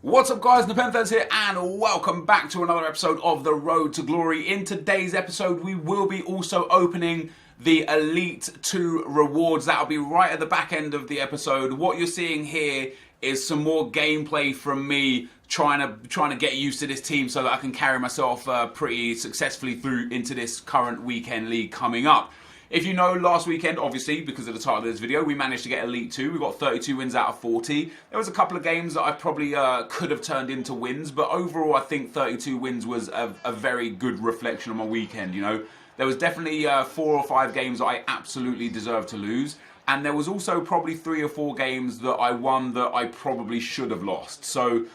What's up guys, NepentheZ here and welcome back to another episode of The Road to Glory. In today's episode we will be also opening the Elite 2 rewards. That'll be right at the back end of the episode. What you're seeing here is some more gameplay from me trying to get used to this team so that I can carry myself pretty successfully through into this current weekend league coming up. If you know, last weekend, obviously, because of the title of this video, we managed to get Elite 2. We got 32 wins out of 40. There was a couple of games that I probably could have turned into wins, but overall, I think 32 wins was a very good reflection on my weekend, you know. There was definitely 4 or 5 games that I absolutely deserved to lose, and there was also probably 3 or 4 games that I won that I probably should have lost. So,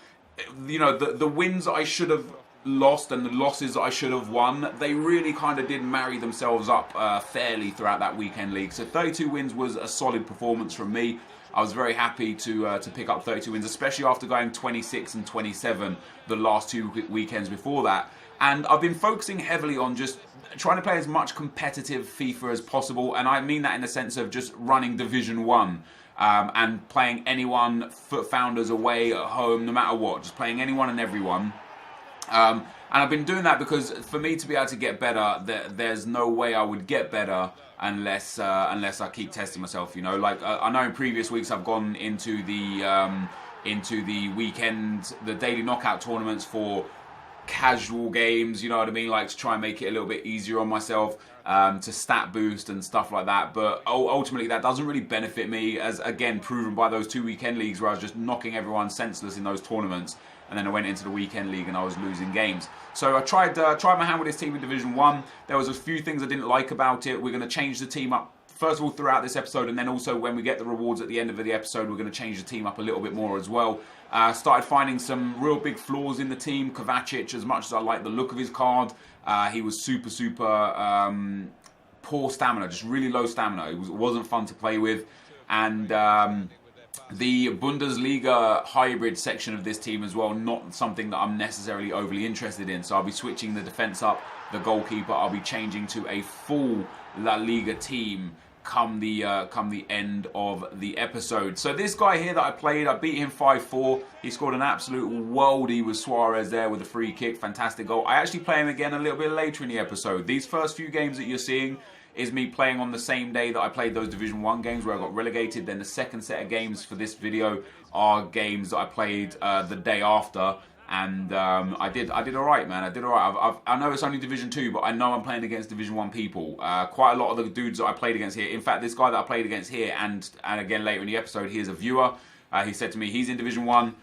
you know, the wins that I should have lost and the losses that I should have won, they really kind of did marry themselves up fairly throughout that weekend league. So 32 wins was a solid performance from me. I was very happy to pick up 32 wins, especially after going 26 and 27 the last 2 weekends before that. And I've been focusing heavily on just trying to play as much competitive FIFA as possible, and I mean that in the sense of just running Division 1. And playing anyone, FUT Founders away, at home, no matter what, just playing anyone and everyone. And I've been doing that because for me to be able to get better, there's no way I would get better unless I keep testing myself. You know, like I know in previous weeks I've gone into the weekend, the daily knockout tournaments for casual games. You know what I mean, like to try and make it a little bit easier on myself, to stat boost and stuff like that. But ultimately that doesn't really benefit me, as again proven by those 2 weekend leagues where I was just knocking everyone senseless in those tournaments. And then I went into the weekend league and I was losing games. So I tried my hand with this team in Division 1. There was a few things I didn't like about it. We're going to change the team up, first of all, throughout this episode, and then also when we get the rewards at the end of the episode, we're going to change the team up a little bit more as well. Started finding some real big flaws in the team. Kovacic, as much as I like the look of his card, he was super poor stamina, just really low stamina. It wasn't fun to play with. And the Bundesliga hybrid section of this team as well, not something that I'm necessarily overly interested in. So I'll be switching the defense up, the goalkeeper. I'll be changing to a full La Liga team come the end of the episode. So this guy here that I played, I beat him 5-4. He scored an absolute worldie with Suarez there with a free kick. Fantastic goal. I actually play him again a little bit later in the episode. These first few games that you're seeing is me playing on the same day that I played those Division 1 games where I got relegated. Then the second set of games for this video are games that I played the day after. And I did alright, man. I did alright. I know it's only Division 2, but I know I'm playing against Division 1 people. Quite a lot of the dudes that I played against here. In fact, this guy that I played against here, and again later in the episode, he is a viewer. He said to me he's in Division 1.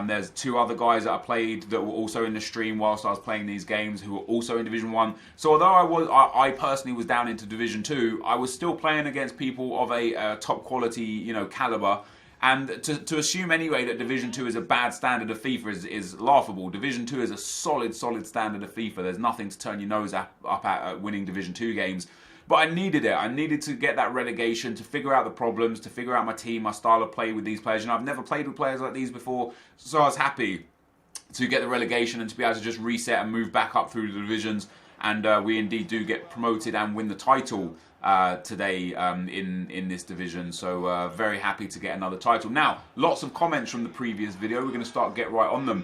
There's 2 other guys that I played that were also in the stream whilst I was playing these games who were also in Division 1. So although I personally was down into Division 2, I was still playing against people of a top quality, you know, caliber. And to assume anyway that Division 2 is a bad standard of FIFA is laughable. Division 2 is a solid standard of FIFA. There's nothing to turn your nose up at winning Division 2 games. But I needed it. I needed to get that relegation, to figure out the problems, to figure out my team, my style of play with these players. You know, I've never played with players like these before, so I was happy to get the relegation and to be able to just reset and move back up through the divisions. And we indeed do get promoted and win the title today in this division. So very happy to get another title. Now, lots of comments from the previous video. We're going to get right on them.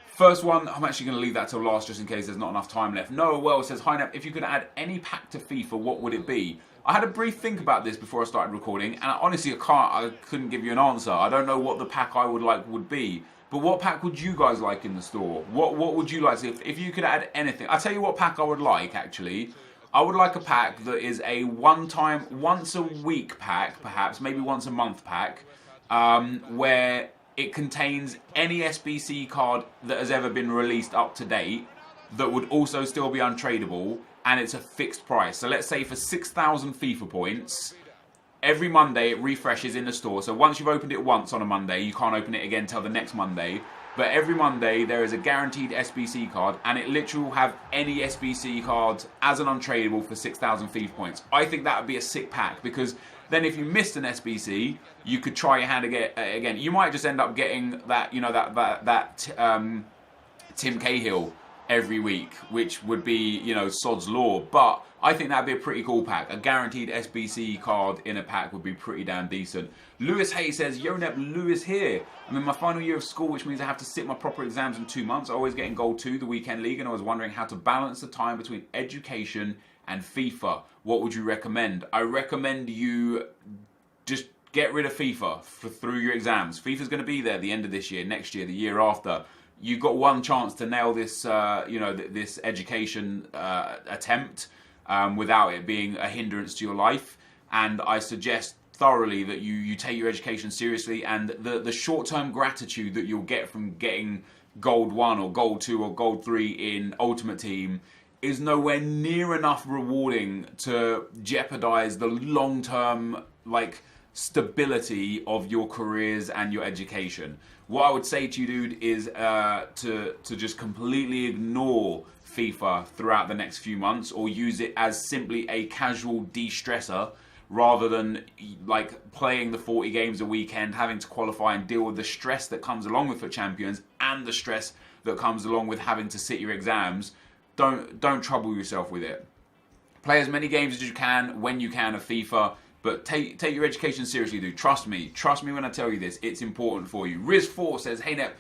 First one, I'm actually going to leave that till last just in case there's not enough time left. Noah Wells says, "Hi Nep, if you could add any pack to FIFA, what would it be?" I had a brief think about this before I started recording, and honestly I couldn't give you an answer. I don't know what the pack I would like would be. But what pack would you guys like in the store? What would you like if you could add anything? I'll tell you what pack I would like actually. I would like a pack that is a once a week pack, perhaps, maybe once a month pack, where it contains any SBC card that has ever been released up to date that would also still be untradeable, and it's a fixed price. So let's say for 6,000 FIFA points, every Monday it refreshes in the store. So once you've opened it once on a Monday, you can't open it again till the next Monday. But every Monday there is a guaranteed SBC card, and it literally will have any SBC card as an untradeable for 6,000 FIFA points. I think that would be a sick pack, because then if you missed an SBC, you could try your hand again. You might just end up getting that, you know, that Tim Cahill every week, which would be, you know, sod's law. But I think that'd be a pretty cool pack. A guaranteed SBC card in a pack would be pretty damn decent. Lewis Hayes says, Yo Nep, Lewis here. I'm in my final year of school, which means I have to sit my proper exams in 2 months. I always get in Gold 2, the weekend league, and I was wondering how to balance the time between education and FIFA. What would you recommend? I recommend you just get rid of FIFA through your exams. FIFA's going to be there at the end of this year, next year, the year after. You've got one chance to nail this, you know, this education attempt without it being a hindrance to your life. And I suggest thoroughly that you take your education seriously, and the short-term gratitude that you'll get from getting Gold 1 or Gold 2 or Gold 3 in Ultimate Team is nowhere near enough rewarding to jeopardize the long-term, like, stability of your careers and your education. What I would say to you, dude, is to just completely ignore FIFA throughout the next few months, or use it as simply a casual de-stressor rather than like playing the 40 games a weekend, having to qualify and deal with the stress that comes along with FUT Champions and the stress that comes along with having to sit your exams. Don't trouble yourself with it. Play as many games as you can when you can of FIFA, but take your education seriously, dude. Trust me when I tell you this. It's important for you. Riz4 says, Hey Nep,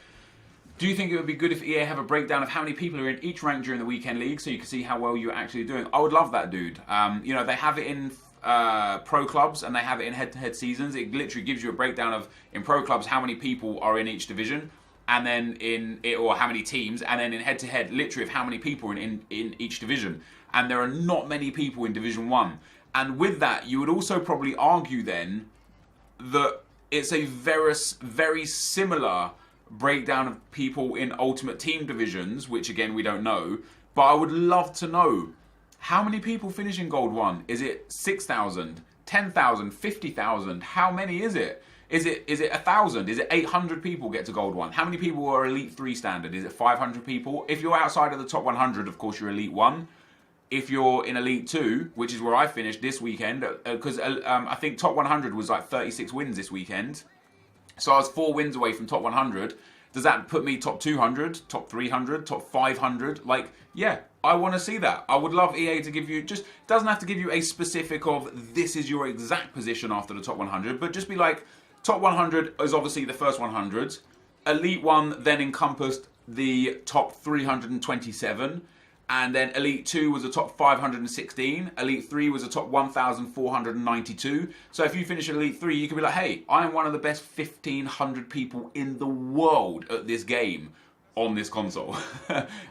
do you think it would be good if EA have a breakdown of how many people are in each rank during the weekend league so you can see how well you're actually doing? I would love that, dude. You know, they have it in pro clubs and they have it in head-to-head seasons. It literally gives you a breakdown of, in pro clubs, how many people are in each division, and then in it, or how many teams, and then in head-to-head, literally of how many people are in each division. And there are not many people in Division 1. And with that, you would also probably argue then that it's a very similar breakdown of people in Ultimate Team divisions, which again, we don't know. But I would love to know, how many people finish in Gold 1? Is it 6,000, 10,000, 50,000? How many is it? Is it 1,000? Is it 800 people get to Gold 1? How many people are Elite 3 standard? Is it 500 people? If you're outside of the top 100, of course, you're Elite 1. If you're in Elite 2, which is where I finished this weekend, because I think top 100 was like 36 wins this weekend. So I was 4 wins away from top 100. Does that put me top 200, top 300, top 500? Like, yeah, I want to see that. I would love EA to give you, just doesn't have to give you a specific of this is your exact position after the top 100, but just be like, top 100 is obviously the first 100. Elite 1 then encompassed the top 327. And then Elite 2 was a top 516. Elite 3 was a top 1,492. So if you finish Elite 3, you can be like, hey, I am one of the best 1,500 people in the world at this game on this console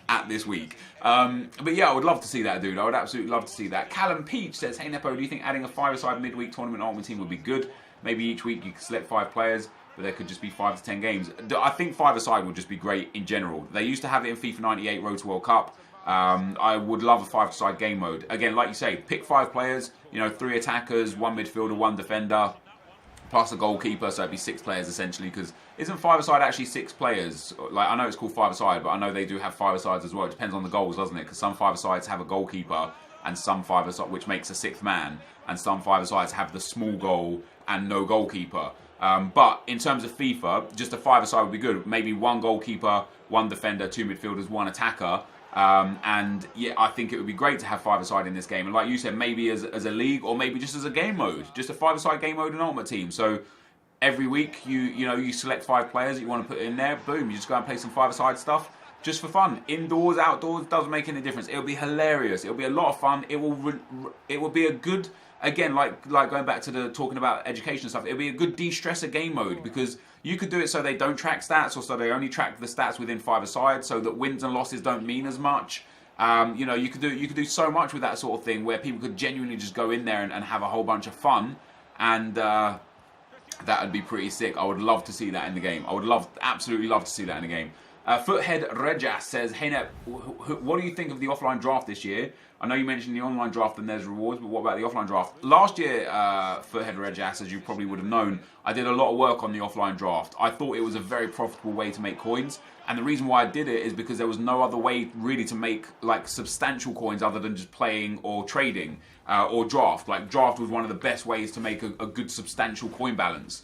at this week. But yeah, I would love to see that, dude. I would absolutely love to see that. Callum Peach says, Hey Nepo, do you think adding a 5-a-side midweek tournament Ultimate Team would be good? Maybe each week you could select 5 players, but there could just be 5 to 10 games. I think 5-a-side would just be great in general. They used to have it in FIFA 98 Road to World Cup. I would love a 5-a-side game mode. Again, like you say, pick 5 players, you know, 3 attackers, 1 midfielder, 1 defender, plus a goalkeeper, so it'd be 6 players essentially, because isn't 5-a-side actually 6 players? Like, I know it's called 5-a-side, but I know they do have 5-a-sides as well. It depends on the goals, doesn't it? Because some 5-a-sides have a goalkeeper, and some 5-a-side, which makes a 6th man, and some 5-a-sides have the small goal and no goalkeeper. But in terms of FIFA, just a 5-a-side would be good. Maybe 1 goalkeeper, 1 defender, 2 midfielders, 1 attacker. And yeah, I think it would be great to have 5-a-side in this game. And like you said, maybe as a league, or maybe just as a game mode, just a 5-a-side game mode in Ultimate Team. So every week you select 5 players that you want to put in there. Boom, you just go and play some 5-a-side stuff just for fun. Indoors, outdoors, doesn't make any difference. It'll be hilarious. It'll be a lot of fun. It will be a good, again, like going back to the talking about education stuff, it'll be a good de-stressor game mode, because you could do it so they don't track stats, or so they only track the stats within 5-a-side, so that wins and losses don't mean as much. You know, you could do so much with that sort of thing, where people could genuinely just go in there and have a whole bunch of fun, and that would be pretty sick. I would love to see that in the game. I would absolutely love to see that in the game. Foothead Rejas says, Hey Nep, what do you think of the offline draft this year? I know you mentioned the online draft and there's rewards, but what about the offline draft? Last year, Foothead Rejas, as you probably would have known, I did a lot of work on the offline draft. I thought it was a very profitable way to make coins, and the reason why I did it is because there was no other way really to make like substantial coins other than just playing or trading or draft. Like, draft was one of the best ways to make a good substantial coin balance.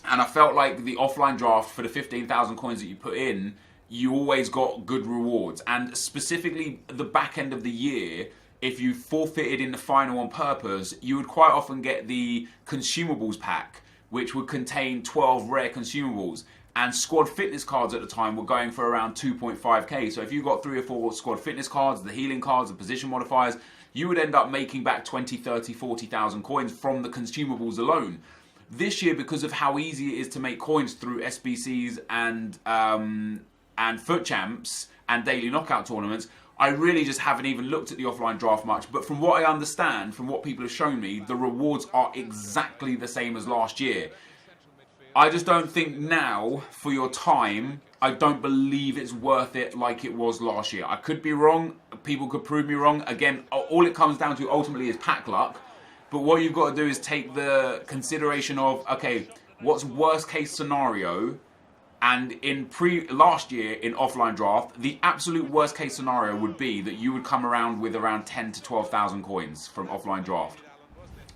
And I felt like the offline draft, for the 15,000 coins that you put in, you always got good rewards. And specifically the back end of the year, if you forfeited in the final on purpose, you would quite often get the consumables pack, which would contain 12 rare consumables. And squad fitness cards at the time were going for around 2.5k. So if you got 3 or 4 squad fitness cards, the healing cards, the position modifiers, you would end up making back 20, 30, 40,000 coins from the consumables alone. This year, because of how easy it is to make coins through SBCs and FUT Champs and daily knockout tournaments, I really just haven't even looked at the offline draft much. But from what I understand, from what people have shown me, the rewards are exactly the same as last year. I just don't think now, for your time, I don't believe it's worth it like it was last year. I could be wrong. People could prove me wrong. Again, all it comes down to ultimately is pack luck. But what you've got to do is take the consideration of, okay, what's worst case scenario? And in last year in offline draft, the absolute worst case scenario would be that you would come around with around 10 to 12,000 coins from offline draft.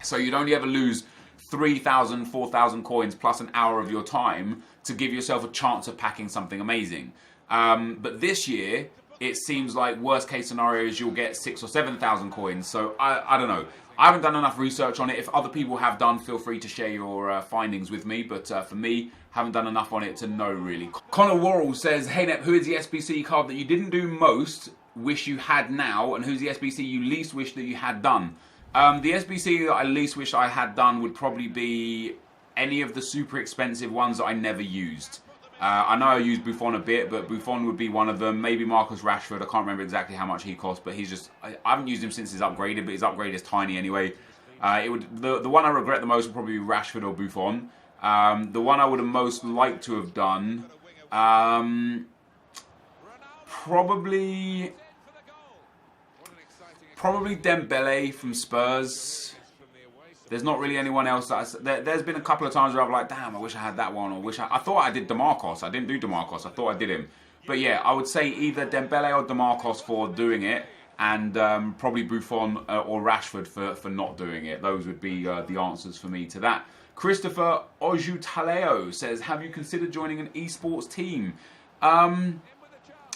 So you'd only ever lose 3,000, 4,000 coins plus an hour of your time to give yourself a chance of packing something amazing. But this year, it seems like worst case scenario is you'll get 6,000 or 7,000 coins. So I don't know. I haven't done enough research on it. If other people have done, feel free to share your findings with me. But for me, haven't done enough on it to know really. Connor Worrell says, hey Nep, who is the SBC card that you didn't do most, wish you had now? And who's the SBC you least wish that you had done? The SBC that I least wish I had done would probably be any of the super expensive ones that I never used. I know I used Buffon a bit, but Buffon would be one of them. Maybe Marcus Rashford. I can't remember exactly how much he cost, but he's just... I haven't used him since he's upgraded, but his upgrade is tiny anyway. The one I regret the most would probably be Rashford or Buffon. The one I would have most liked to have done... Probably Dembele from Spurs. There's not really anyone else that there's been a couple of times where I've like, damn, I wish I had that one, or I thought I did DeMarcos. I didn't do DeMarcos. I thought I did him. But yeah, I would say either Dembele or DeMarcos for doing it, and probably Buffon or Rashford for not doing it. Those would be the answers for me to that. Christopher Ojutaleo says, have you considered joining an esports team?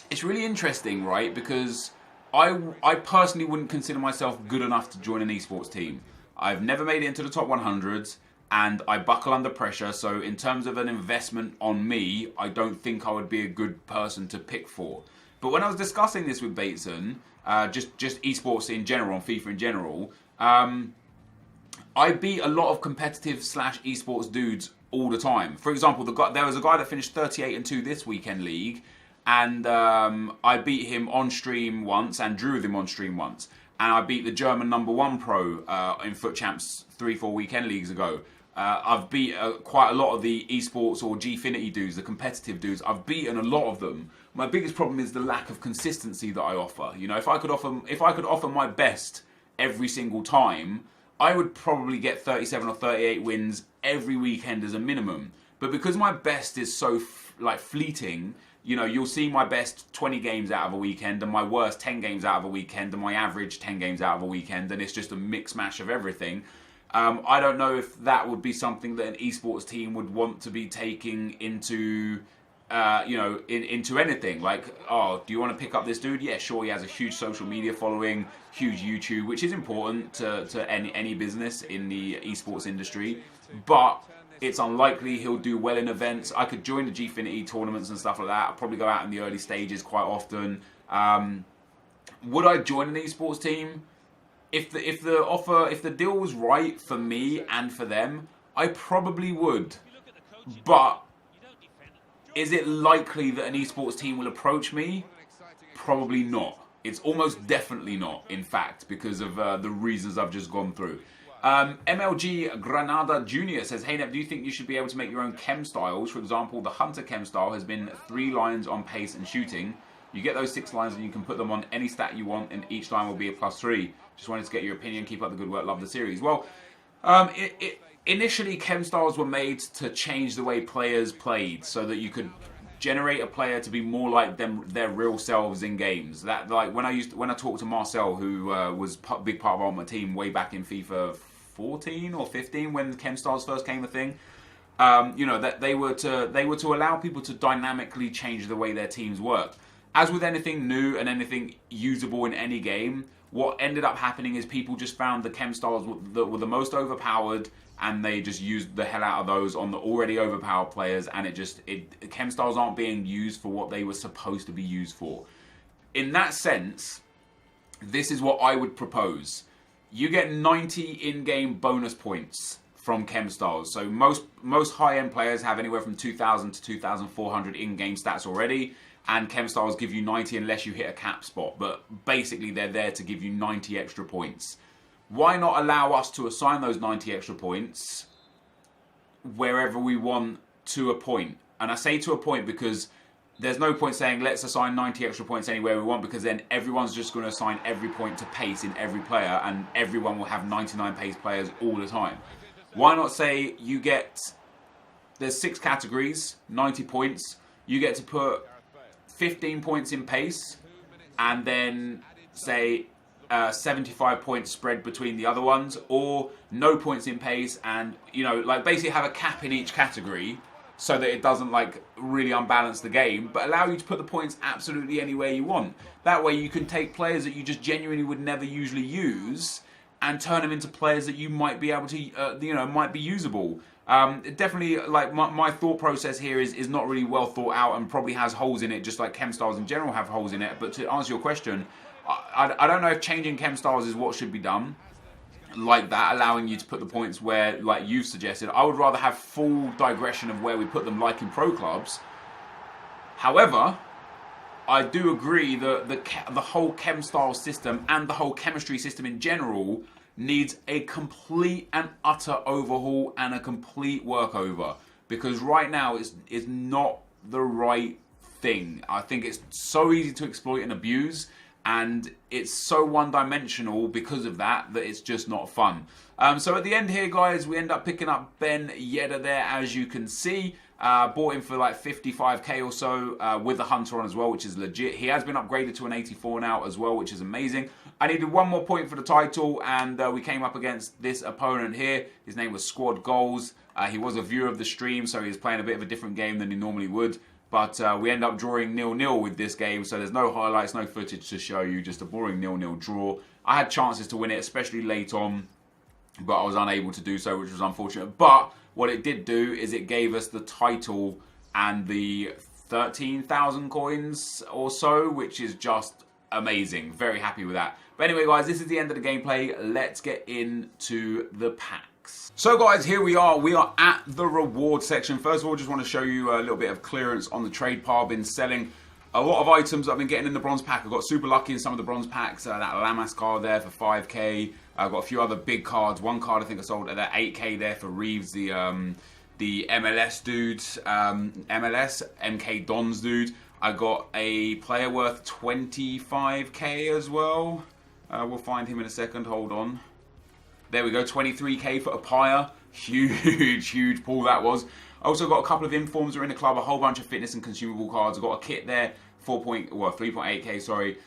It's really interesting, right? Because I personally wouldn't consider myself good enough to join an esports team. I've never made it into the top 100s, and I buckle under pressure. So in terms of an investment on me, I don't think I would be a good person to pick for. But when I was discussing this with Bateson, just esports in general, on FIFA in general, I beat a lot of competitive / esports dudes all the time. For example, there was a guy that finished 38-2 this weekend league, and I beat him on stream once and drew with him on stream once. And I beat the German #1 pro in FUT Champs 3-4 weekend leagues ago. I've beat quite a lot of the esports or Gfinity dudes, the competitive dudes. I've beaten a lot of them. My biggest problem is the lack of consistency that I offer. You know, if I could offer my best every single time, I would probably get 37 or 38 wins every weekend as a minimum. But because my best is so fleeting, you know, you'll see my best 20 games out of a weekend and my worst 10 games out of a weekend and my average 10 games out of a weekend, and it's just a mix mash of everything. I don't know if that would be something that an esports team would want to be taking into, into anything. Like, oh, do you want to pick up this dude? Yeah, sure, he has a huge social media following, huge YouTube, which is important to any business in the esports industry. But it's unlikely he'll do well in events. I could join the Gfinity tournaments and stuff like that. I'll probably go out in the early stages quite often. Would I join an esports team? If the deal was right for me and for them, I probably would. But is it likely that an esports team will approach me? Probably not. It's almost definitely not, in fact, because of the reasons I've just gone through. MLG Granada Jr. says, hey Nep, do you think you should be able to make your own chem styles? For example, the Hunter chem style has been 3 lines on pace and shooting. You get those 6 lines and you can put them on any stat you want, and each line will be a +3. Just wanted to get your opinion. Keep up the good work. Love the series. Well, initially chem styles were made to change the way players played, so that you could generate a player to be more like their real selves in games. That, like, when I talked to Marcel, who was a big part of my team way back in FIFA 14 or 15 when chem styles first came a thing, you know, that they were to allow people to dynamically change the way their teams work. As with anything new and anything usable in any game, what ended up happening is people just found the chem styles that were the most overpowered, and they just used the hell out of those on the already overpowered players, and chem styles aren't being used for what they were supposed to be used for. In that sense, this is what I would propose. You get 90 in-game bonus points from chem styles. So most high-end players have anywhere from 2,000 to 2,400 in-game stats already, and chem styles give you 90 unless you hit a cap spot. But basically, they're there to give you 90 extra points. Why not allow us to assign those 90 extra points wherever we want to a point? And I say to a point because there's no point saying let's assign 90 extra points anywhere we want, because then everyone's just going to assign every point to pace in every player, and everyone will have 99 pace players all the time. Why not say you get, there's 6 categories, 90 points, you get to put 15 points in pace, and then say 75 points spread between the other ones, or no points in pace, and, you know, like basically have a cap in each category so that it doesn't like really unbalance the game, but allow you to put the points absolutely anywhere you want. That way you can take players that you just genuinely would never usually use and turn them into players that you might be able to, you know, might be usable. Definitely, like, my thought process here is not really well thought out and probably has holes in it, just like chem styles in general have holes in it. But to answer your question, I don't know if changing chem styles is what should be done, like that, allowing you to put the points where, like you've suggested. I would rather have full digression of where we put them, like in pro clubs. However, I do agree that the whole chem style system and the whole chemistry system in general needs a complete and utter overhaul and a complete workover, because right now it's not the right thing. I think it's so easy to exploit and abuse, and it's so one-dimensional because of that it's just not fun. So at the end here, guys, we end up picking up Ben Yedder there, as you can see. Bought him for like 55k or so with the Hunter on as well, which is legit. He has been upgraded to an 84 now as well, which is amazing. I needed one more point for the title, and we came up against this opponent here. His name was Squad Goals. He was a viewer of the stream, so he was playing a bit of a different game than he normally would. But we end up drawing 0-0 with this game, so there's no highlights, no footage to show you, just a boring 0-0 draw. I had chances to win it, especially late on, but I was unable to do so, which was unfortunate. But what it did do is it gave us the title and the 13,000 coins or so, which is just amazing. Very happy with that. But anyway, guys, this is the end of the gameplay. Let's get into the packs. So, guys, here we are. We are at the reward section. First of all, just want to show you a little bit of clearance on the trade pile. I've been selling a lot of items I've been getting in the bronze pack. I got super lucky in some of the bronze packs. That Lamas card there for 5k. I've got a few other big cards. One card I think I sold at that 8k there for Reeves, the MLS dude, MLS MK Dons dude. I got a player worth 25k as well. We'll find him in a second. Hold on. There we go. 23k for Apaya. Huge pull that was. I also got a couple of informs that are in the club. A whole bunch of fitness and consumable cards. I got a kit there. 3.8k, sorry.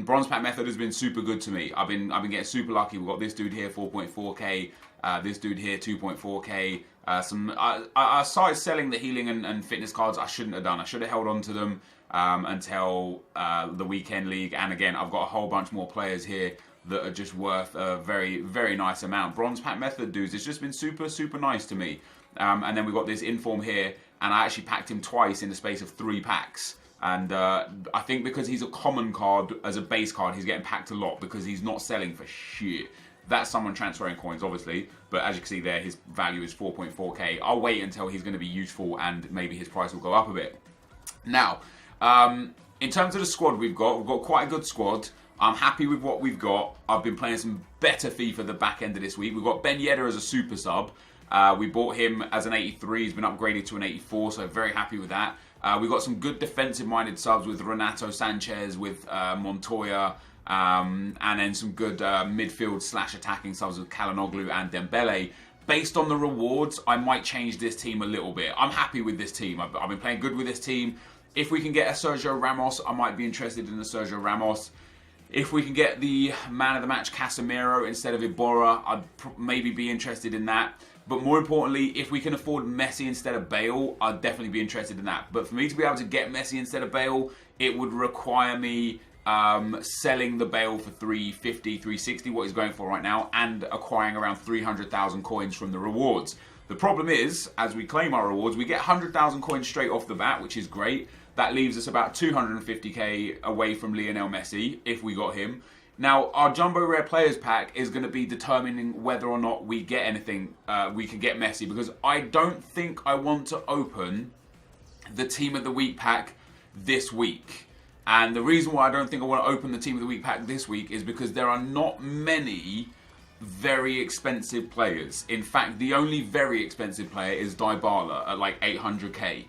Bronze pack method has been super good to me. I've been getting super lucky. We've got this dude here, 4.4k. This dude here, 2.4k. I started selling the healing and fitness cards. I shouldn't have done. I should have held on to them until the weekend league. And again, I've got a whole bunch more players here that are just worth a very nice amount. Bronze pack method dudes, it's just been super nice to me. And then we've got this inform here, and I actually packed him twice in the space of 3 packs. And I think because he's a common card as a base card, he's getting packed a lot because he's not selling for shit. That's someone transferring coins, obviously. But as you can see there, his value is 4.4k. I'll wait until he's going to be useful and maybe his price will go up a bit. Now, in terms of the squad we've got quite a good squad. I'm happy with what we've got. I've been playing some better FIFA at the back end of this week. We've got Ben Yedder as a super sub. We bought him as an 83. He's been upgraded to an 84, so very happy with that. We've got some good defensive-minded subs with Renato Sanchez, with Montoya, and then some good midfield/attacking subs with Kalanoglu and Dembele. Based on the rewards, I might change this team a little bit. I'm happy with this team. I've been playing good with this team. If we can get a Sergio Ramos, I might be interested in the Sergio Ramos. If we can get the man of the match Casemiro instead of Iborra, I'd maybe be interested in that. But more importantly, if we can afford Messi instead of Bale, I'd definitely be interested in that. But for me to be able to get Messi instead of Bale, it would require me selling the Bale for 350, 360, what he's going for right now, and acquiring around 300,000 coins from the rewards. The problem is, as we claim our rewards, we get 100,000 coins straight off the bat, which is great. That leaves us about 250k away from Lionel Messi, if we got him. Now, our Jumbo Rare Players Pack is going to be determining whether or not we get anything, we can get Messi, because I don't think I want to open the Team of the Week pack this week. And the reason why I don't think I want to open the Team of the Week pack this week is because there are not many very expensive players. In fact, the only very expensive player is Dybala at like 800k.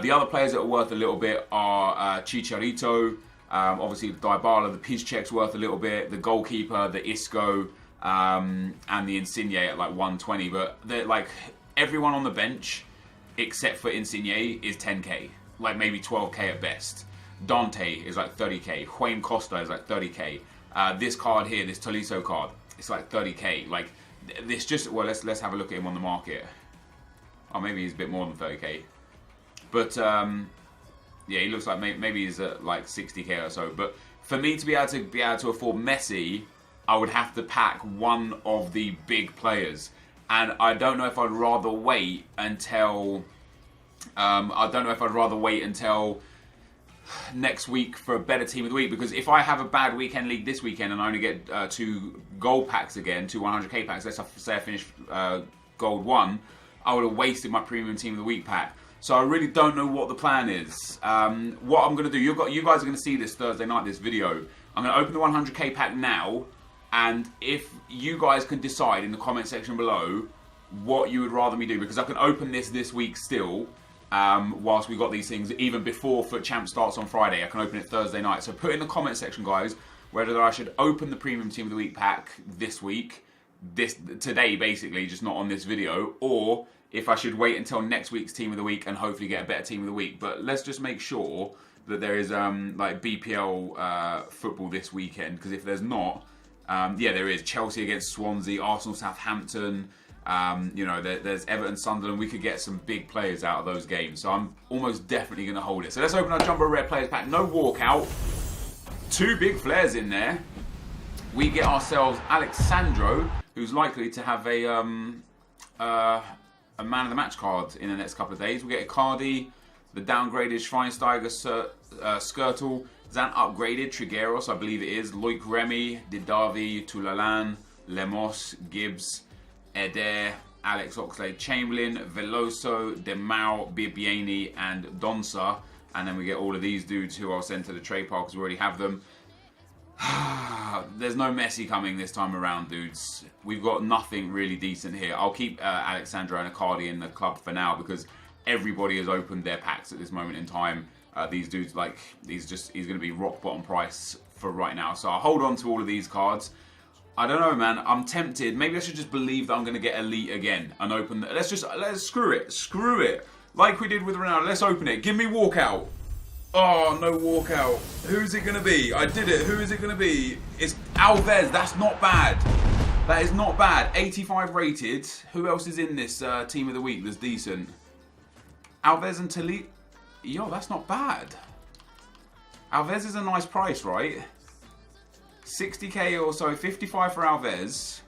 The other players that are worth a little bit are Chicharito, obviously Dybala, the Piszczek's worth a little bit, the goalkeeper, the Isco, and the Insigne at like 120. But they're like everyone on the bench except for Insigne is 10k, like maybe 12k at best. Dante is like 30k. Juan Costa is like 30k. This card here, this Tolisso card, it's like 30k. Like this just, well, let's have a look at him on the market. Oh, maybe he's a bit more than 30k. But yeah, he looks like maybe he's at like 60k or so. But for me to be able to afford Messi, I would have to pack one of the big players, and I don't know if I'd rather wait until next week for a better Team of the Week, because if I have a bad weekend league this weekend and I only get 2 gold packs again, 2 100k packs, let's say I finish gold 1, I would have wasted my premium Team of the Week pack. So I really don't know what the plan is. What I'm going to do, you guys are going to see this Thursday night, this video. I'm going to open the 100k pack now, and if you guys can decide in the comment section below what you would rather me do, because I can open this week still, whilst we got these things, even before FUT Champs starts on Friday. I can open it Thursday night. So put in the comment section, guys, whether I should open the premium Team of the Week pack this week, today basically, just not on this video, or if I should wait until next week's Team of the Week and hopefully get a better Team of the Week. But let's just make sure that there is like BPL football this weekend, because if there's not, yeah, there is. Chelsea against Swansea, Arsenal, Southampton. You know, there's Everton, Sunderland. We could get some big players out of those games. So I'm almost definitely going to hold it. So let's open our Jumbo Rare Players Pack. No walkout. 2 big flares in there. We get ourselves Alexandro, who's likely to have a man of the match card in the next couple of days. We get Icardi, the downgraded Schweinsteiger, Skirtle, Zan upgraded, Trigueros, I believe it is, Loic Remy, Didavi, Toulalan, Lemos, Gibbs, Eder, Alex Oxlade-Chamberlain, Veloso, Demau, Bibiani, and Donsa. And then we get all of these dudes who I'll send to the trade pile because we already have them. There's no Messi coming this time around, dudes. We've got nothing really decent here. I'll keep Alexandro and Icardi in the club for now because everybody has opened their packs at this moment in time. These dudes, like, he's going to be rock bottom price for right now. So I'll hold on to all of these cards. I don't know, man. I'm tempted. Maybe I should just believe that I'm going to get Elite again and open. Let's screw it. Screw it. Like we did with Ronaldo. Let's open it. Give me walkout. Oh, no walkout. Who's it going to be? I did it. Who is it going to be? It's Alves. That's not bad. That is not bad. 85 rated. Who else is in this Team of the Week that's decent? Alves and Tali. Yo, that's not bad. Alves is a nice price, right? 60k or so, 55 for Alves.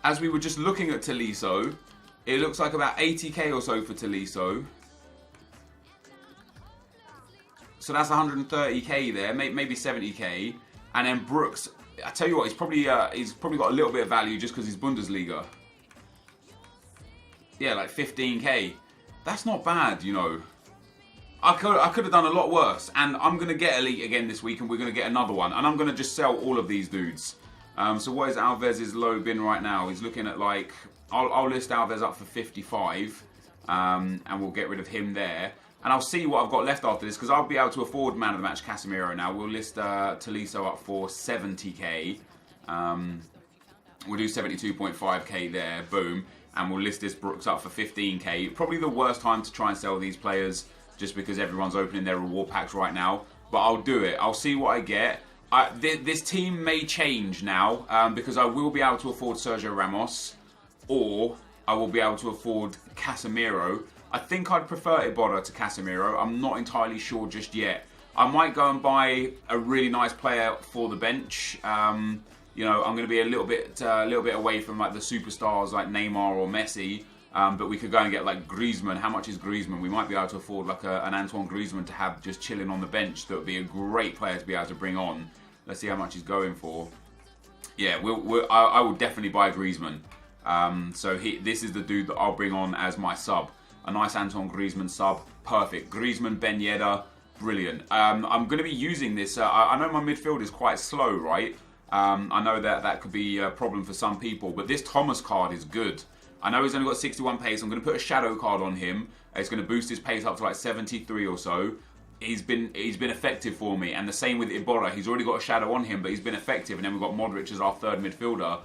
As we were just looking at Tolisso, it looks like about 80k or so for Tolisso. So that's 130k there, maybe 70k. And then Brooks, I tell you what, he's probably got a little bit of value just because he's Bundesliga. Yeah, like 15k. That's not bad, you know. I could have done a lot worse, and I'm going to get Elite again this week, and we're going to get another one, and I'm going to just sell all of these dudes. So what is Alves' low bin right now? He's looking at like, I'll list Alves up for 55, and we'll get rid of him there. And I'll see what I've got left after this, because I'll be able to afford Man of the Match Casemiro now. We'll list Tolisso up for 70k. We'll do 72.5k there, boom. And we'll list this Brooks up for 15k. Probably the worst time to try and sell these players, just because everyone's opening their reward packs right now. But I'll do it. I'll see what I get. This team may change now, because I will be able to afford Sergio Ramos. or I will be able to afford Casemiro. I think I'd prefer Iborra to Casemiro. I'm not entirely sure just yet. I might go and buy a really nice player for the bench. You know, I'm going to be a little bit away from like the superstars like Neymar or Messi. But we could go and get like Griezmann. How much is Griezmann? We might be able to afford like an Antoine Griezmann to have just chilling on the bench. That would be a great player to be able to bring on. Let's see how much he's going for. Yeah, I will definitely buy Griezmann. So this is the dude that I'll bring on as my sub. A nice Antoine Griezmann sub. Perfect. Griezmann, Ben Yedder. Brilliant. I'm going to be using this. I know my midfield is quite slow, right? I know that could be a problem for some people. But this Thomas card is good. I know he's only got 61 pace. I'm going to put a shadow card on him. It's going to boost his pace up to like 73 or so. He's been effective for me. And the same with Iborra. He's already got a shadow on him, but he's been effective. And then we've got Modric as our third midfielder.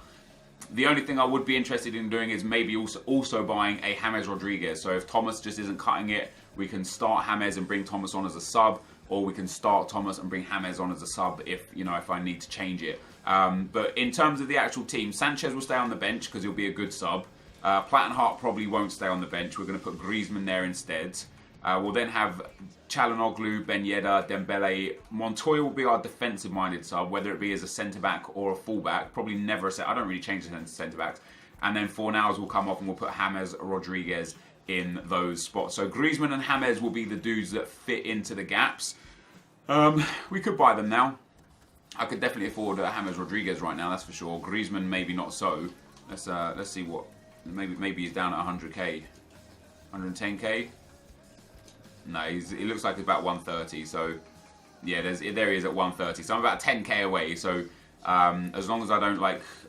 The only thing I would be interested in doing is maybe also buying a James Rodriguez. So if Thomas just isn't cutting it, we can start James and bring Thomas on as a sub, or we can start Thomas and bring James on as a sub if I need to change it. But in terms of the actual team, Sanchez will stay on the bench because he'll be a good sub. Plattenhardt probably won't stay on the bench. We're going to put Griezmann there instead. We'll then have Çalhanoğlu, Ben Yedder, Dembele. Montoya will be our defensive-minded sub, whether it be as a centre-back or a full-back. Probably never a I don't really change the centre-backs. And then Fornals will come off and we'll put James Rodriguez in those spots. So Griezmann and James will be the dudes that fit into the gaps. We could buy them now. I could definitely afford James Rodriguez right now, that's for sure. Griezmann maybe not so. Let's see what... Maybe he's down at 100k. 110k? No, it looks like it's about 130. So, yeah, there he is at 130. So I'm about 10k away. So, as long as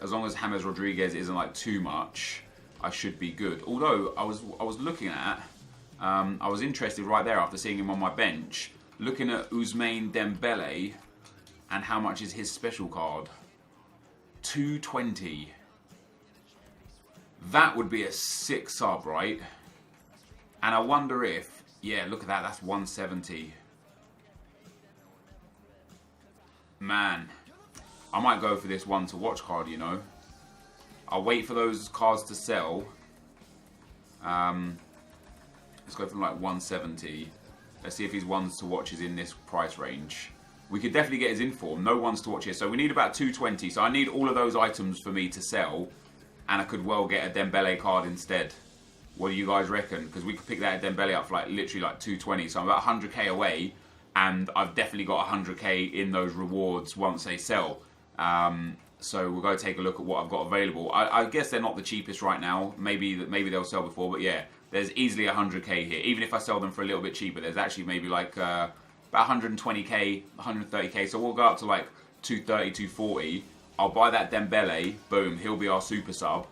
as long as James Rodriguez isn't like too much, I should be good. Although I was looking at, I was interested right there after seeing him on my bench, looking at Ousmane Dembele, and how much is his special card? 220. That would be a sick sub, right? And I wonder if, yeah, look at that, that's 170. Man, I might go for this one to watch card, you know. I'll wait for those cards to sell. Let's go from like 170. Let's see if his ones to watch is in this price range. We could definitely get his inform. No ones to watch here. So we need about 220. So I need all of those items for me to sell. And I could well get a Dembele card instead. What do you guys reckon? Because we could pick that Dembele up for like literally like 220. So I'm about 100k away. And I've definitely got 100k in those rewards once they sell. So we'll go take a look at what I've got available. I guess they're not the cheapest right now. Maybe they'll sell before. But yeah, there's easily 100k here. Even if I sell them for a little bit cheaper, there's actually maybe like about 120k, 130k. So we'll go up to like 230, 240. I'll buy that Dembele. Boom, he'll be our super sub.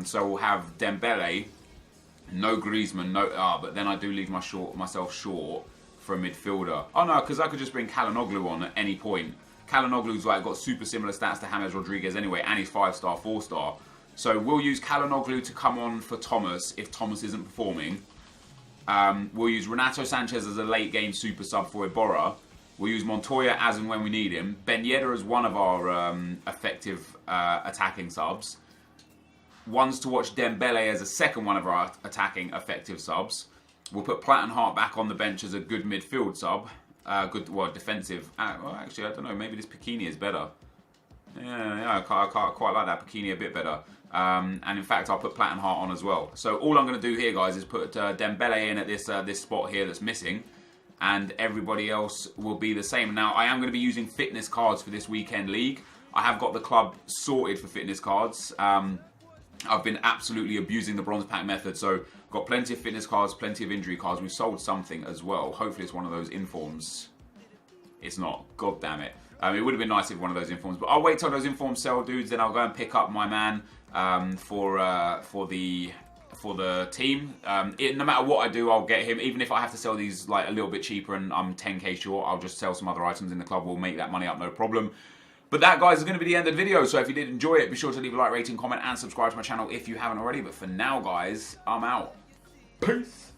So we'll have Dembele, no Griezmann, but then I do leave myself short for a midfielder. Oh no, because I could just bring Çalhanoğlu on at any point. Çalhanoğlu's like got super similar stats to James Rodriguez anyway, and he's 5-star, 4-star. So we'll use Çalhanoğlu to come on for Thomas if Thomas isn't performing. We'll use Renato Sanchez as a late game super sub for Iborra. We'll use Montoya as and when we need him. Ben Yedder as one of our effective attacking subs. Ones to watch Dembele as a second one of our attacking effective subs. We'll put Plattenhardt back on the bench as a good midfield sub. Defensive. Well, actually, I don't know. Maybe this Piquini is better. Yeah, I quite like that Piquini a bit better. And in fact, I'll put Plattenhardt on as well. So all I'm going to do here, guys, is put Dembele in at this spot here that's missing. And everybody else will be the same. Now, I am going to be using fitness cards for this weekend league. I have got the club sorted for fitness cards. I've been absolutely abusing the bronze pack method, so got plenty of fitness cards, plenty of injury cards. We've sold something as well. Hopefully it's one of those informs. It's not. God damn it. It would have been nice if one of those informs, but I'll wait till those informs sell, dudes. Then I'll go and pick up my man for the team. No matter what I do, I'll get him. Even if I have to sell these like a little bit cheaper and I'm 10k short, I'll just sell some other items in the club. We'll make that money up, no problem. But that, guys, is going to be the end of the video. So if you did enjoy it, be sure to leave a like, rating, comment, and subscribe to my channel if you haven't already. But for now, guys, I'm out. Peace.